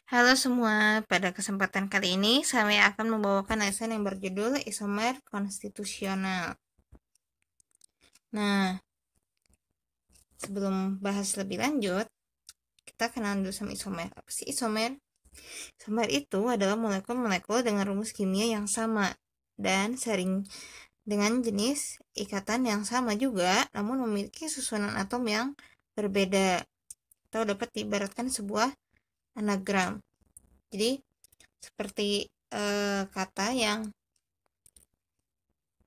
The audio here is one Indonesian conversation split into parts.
Halo semua, pada kesempatan kali ini saya akan membawakan lesson yang berjudul isomer konstitusional. Nah, sebelum bahas lebih lanjut, kita kenal dulu sama isomer. Apa sih isomer? Isomer itu adalah molekul-molekul dengan rumus kimia yang sama dan sering dengan jenis ikatan yang sama juga, namun memiliki susunan atom yang berbeda atau dapat diibaratkan sebuah anagram. Jadi, seperti kata yang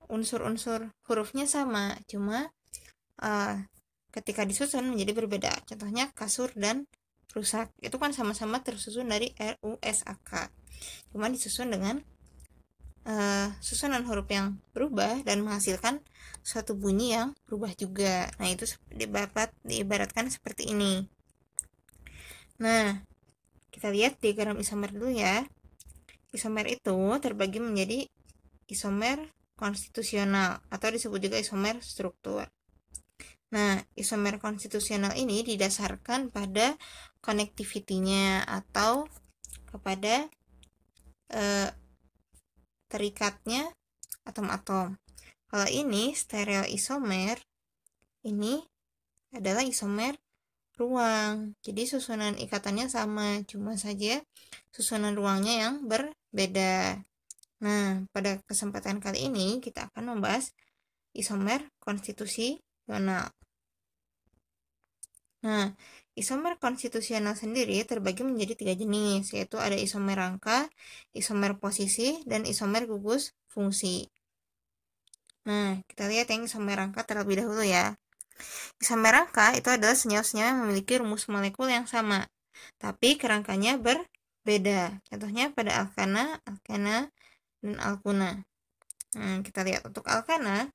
unsur-unsur hurufnya sama, cuma ketika disusun menjadi berbeda. Contohnya kasur dan rusak. Itu kan sama-sama tersusun dari RUSAK. Cuma disusun dengan susunan huruf yang berubah dan menghasilkan suatu bunyi yang berubah juga. Nah, itu diibaratkan seperti ini. Nah, kita lihat diagram isomer dulu ya. Isomer itu terbagi menjadi isomer konstitusional atau disebut juga isomer struktur. Nah, isomer konstitusional ini didasarkan pada connectivity-nya atau kepada terikatnya atom-atom. Kalau ini stereoisomer, ini adalah isomer ruang. Jadi susunan ikatannya sama, cuma saja susunan ruangnya yang berbeda. Nah, pada kesempatan kali ini kita akan membahas isomer konstitusional. Nah, isomer konstitusional sendiri terbagi menjadi 3 jenis, yaitu ada isomer rangka, isomer posisi, dan isomer gugus fungsi. Nah, kita lihat yang isomer rangka terlebih dahulu ya. Isomer rangka itu adalah senyawa-senyawa yang memiliki rumus molekul yang sama, tapi kerangkanya berbeda. Contohnya pada alkana, dan alkuna. Nah, kita lihat untuk alkana,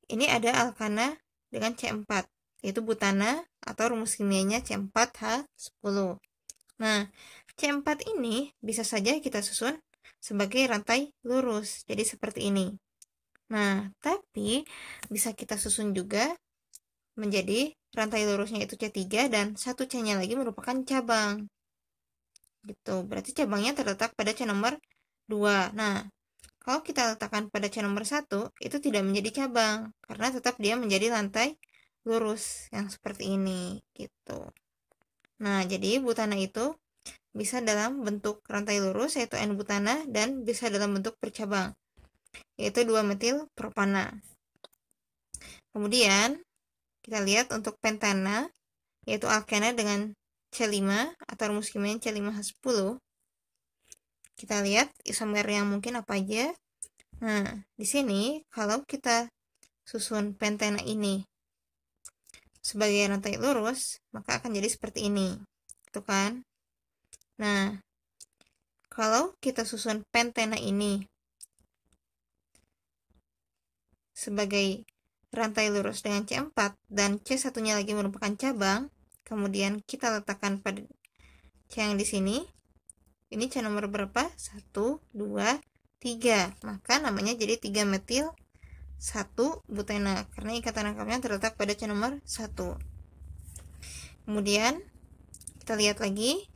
ini ada alkana dengan C4, yaitu butana atau rumus kimianya C4H10. Nah, C4 ini bisa saja kita susun sebagai rantai lurus, jadi seperti ini. Nah, tapi bisa kita susun juga menjadi rantai lurusnya itu C3 dan satu C-nya lagi merupakan cabang. Gitu, berarti cabangnya terletak pada C nomor 2. Nah, kalau kita letakkan pada C nomor 1, itu tidak menjadi cabang, karena tetap dia menjadi rantai lurus yang seperti ini, gitu. Nah, jadi butana itu bisa dalam bentuk rantai lurus, yaitu N-butana, dan bisa dalam bentuk bercabang, yaitu 2-metil propana. Kemudian, kita lihat untuk pentana, yaitu alkena dengan C5, atau rumus kimianya C5H10. Kita lihat isomer yang mungkin apa aja. Nah, di sini kalau kita susun pentana ini sebagai rantai lurus, maka akan jadi seperti ini. Itu kan? Nah, kalau kita susun pentana ini sebagai rantai lurus dengan C4 dan C1-nya lagi merupakan cabang, kemudian kita letakkan pada C yang di sini. Ini C nomor berapa? 1, 2, 3. Maka namanya jadi 3-metil 1 butena karena ikatan rangkapnya terletak pada C nomor 1. Kemudian kita lihat lagi.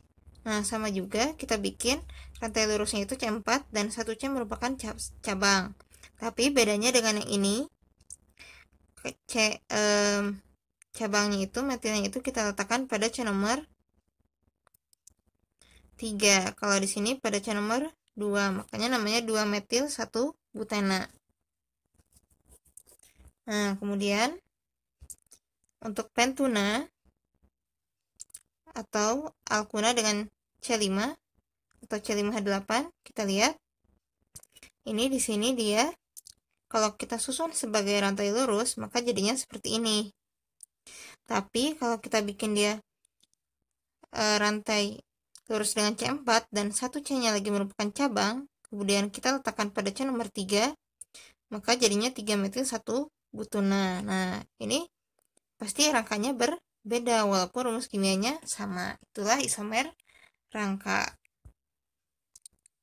Nah, sama juga kita bikin rantai lurusnya itu C4 dan 1C merupakan cabang. Tapi bedanya dengan yang ini, cabangnya itu, metilnya itu kita letakkan pada C nomor 3. Kalau di sini pada C nomor 2, makanya namanya 2-metil 1 butena. Nah, kemudian untuk pentuna atau alkuna dengan C5 atau C5H8, kita lihat. Ini di sini dia kalau kita susun sebagai rantai lurus, maka jadinya seperti ini. Tapi kalau kita bikin dia rantai lurus dengan C4 dan satu C-nya lagi merupakan cabang, kemudian kita letakkan pada C nomor 3, maka jadinya 3-metil 1 butuna. Nah, ini pasti rangkanya berbeda walaupun rumus kimianya sama. Itulah isomer rangka.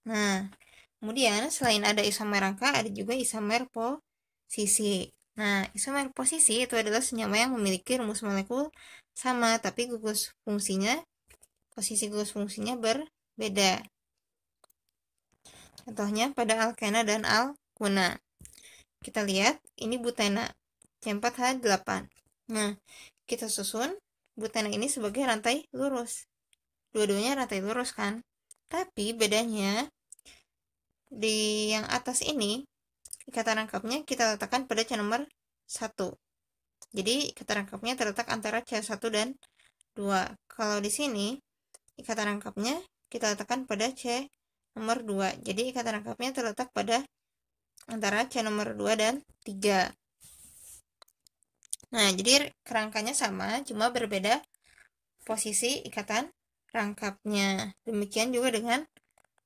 Nah, kemudian selain ada isomer rangka, ada juga isomer posisi. Nah, isomer posisi itu adalah senyawa yang memiliki rumus molekul sama, tapi gugus fungsinya posisi gugus fungsinya berbeda. Contohnya pada alkena dan alkuna. Kita lihat, ini butena, C4H8. Nah, kita susun butena ini sebagai rantai lurus. Dua-duanya rantai lurus kan? Tapi bedanya, di yang atas ini, ikatan rangkapnya kita letakkan pada C nomor 1. Jadi, ikatan rangkapnya terletak antara C1 dan 2. Kalau di sini, ikatan rangkapnya kita letakkan pada C nomor 2. Jadi, ikatan rangkapnya terletak pada antara C nomor 2 dan 3. Nah, jadi kerangkanya sama, cuma berbeda posisi ikatan rangkapnya. Demikian juga dengan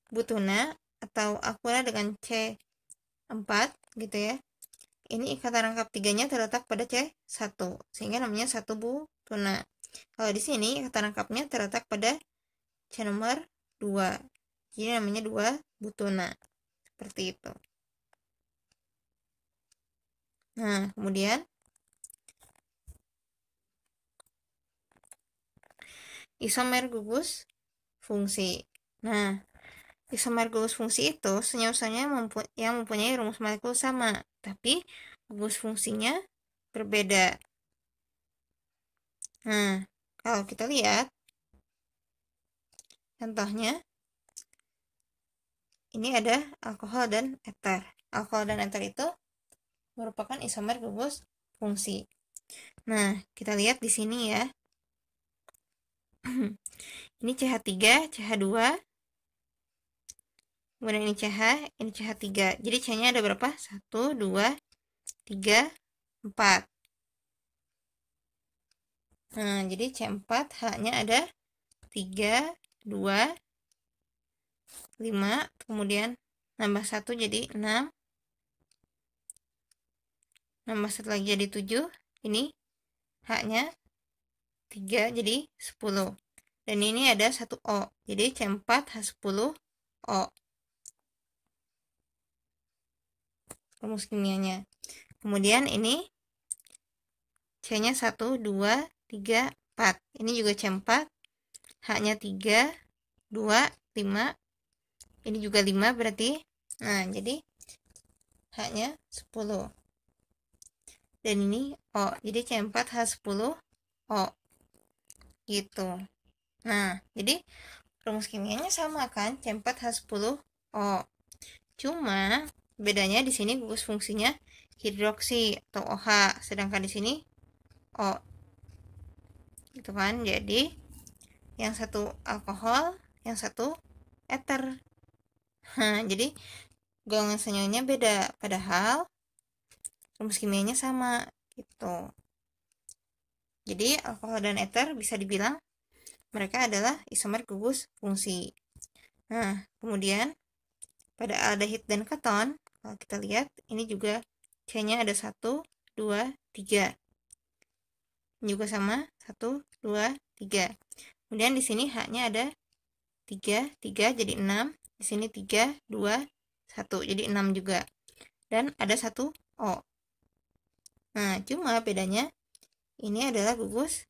butuna atau akuna dengan C4 gitu ya. Ini ikatan rangkap 3-nya terletak pada C1, sehingga namanya satu butuna. Kalau di sini ikatan rangkapnya terletak pada C nomor 2. Jadi namanya 2 butuna. Seperti itu. Nah, kemudian isomer gugus fungsi. Nah, isomer gugus fungsi itu senyawa-senyawa yang mempunyai rumus molekul sama, tapi gugus fungsinya berbeda. Nah, kalau kita lihat contohnya, ini ada alkohol dan eter. Alkohol dan eter itu merupakan isomer gugus fungsi. Nah, kita lihat di sini ya. Ini CH3, CH2, kemudian ini CH, ini CH3. Jadi C-nya ada berapa? 1, 2, 3, 4. Nah, jadi C4, H-nya ada 3, 2, 5, kemudian nambah 1 jadi 6, nambah 1 lagi jadi 7, ini H-nya 3 jadi 10. Dan ini ada 1 O, jadi C4H10O. Rumus kimianya. Kemudian ini C-nya 1, 2, 3, 4. Ini juga C4, H-nya 3, 2, 5. Ini juga 5 berarti. Nah, jadi H-nya 10. Dan ini O, jadi C4H10O. Gitu. Nah, jadi rumus kimianya sama kan, C4H10O. Cuma bedanya di sini gugus fungsinya hidroksi atau OH, sedangkan di sini O. Gitu kan? Jadi yang satu alkohol, yang satu eter. Nah, jadi golongan senyawanya beda, padahal rumus kimianya sama gitu. Jadi alkohol dan eter bisa dibilang mereka adalah isomer gugus fungsi. Nah, kemudian pada aldehid dan keton, kalau kita lihat ini juga C-nya ada 1, 2, 3. Ini juga sama 1, 2, 3. Kemudian di sini H-nya ada 3, 3 jadi 6. Di sini 3, 2, 1 jadi 6 juga. Dan ada 1 O. Nah, cuma bedanya ini adalah gugus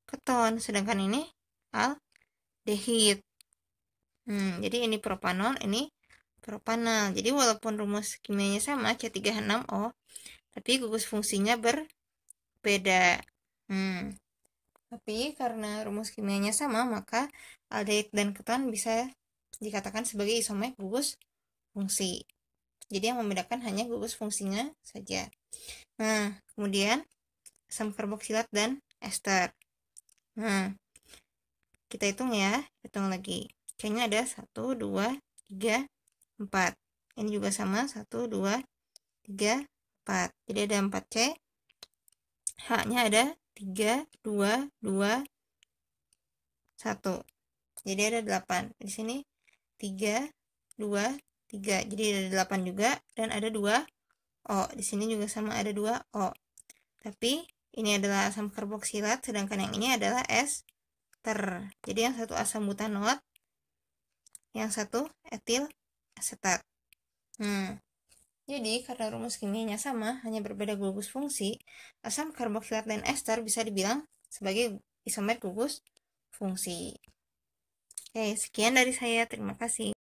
keton, sedangkan ini aldehid. Jadi ini propanol, ini propanal. Jadi walaupun rumus kimianya sama C3H6O, tapi gugus fungsinya berbeda. Tapi karena rumus kimianya sama, maka aldehid dan keton bisa dikatakan sebagai isomer gugus fungsi. Jadi yang membedakan hanya gugus fungsinya saja. Nah, kemudian asam karboksilat dan ester. Nah, kita hitung ya, hitung lagi. C-nya ada 1, 2, 3, 4. Ini juga sama, 1, 2, 3, 4. Jadi ada 4C. H-nya ada 3, 2, 2, 1. Jadi ada 8. Di sini 3, 2, 3. Jadi ada 8 juga. Dan ada 2 O. Di sini juga sama ada 2 O. Tapi ini adalah asam karboksilat, sedangkan yang ini adalah ester. Jadi yang satu asam butanol, yang satu etil asetat. Jadi karena rumus kimianya sama, hanya berbeda gugus fungsi, asam karboksilat dan ester bisa dibilang sebagai isomer gugus fungsi. Oke, sekian dari saya. Terima kasih.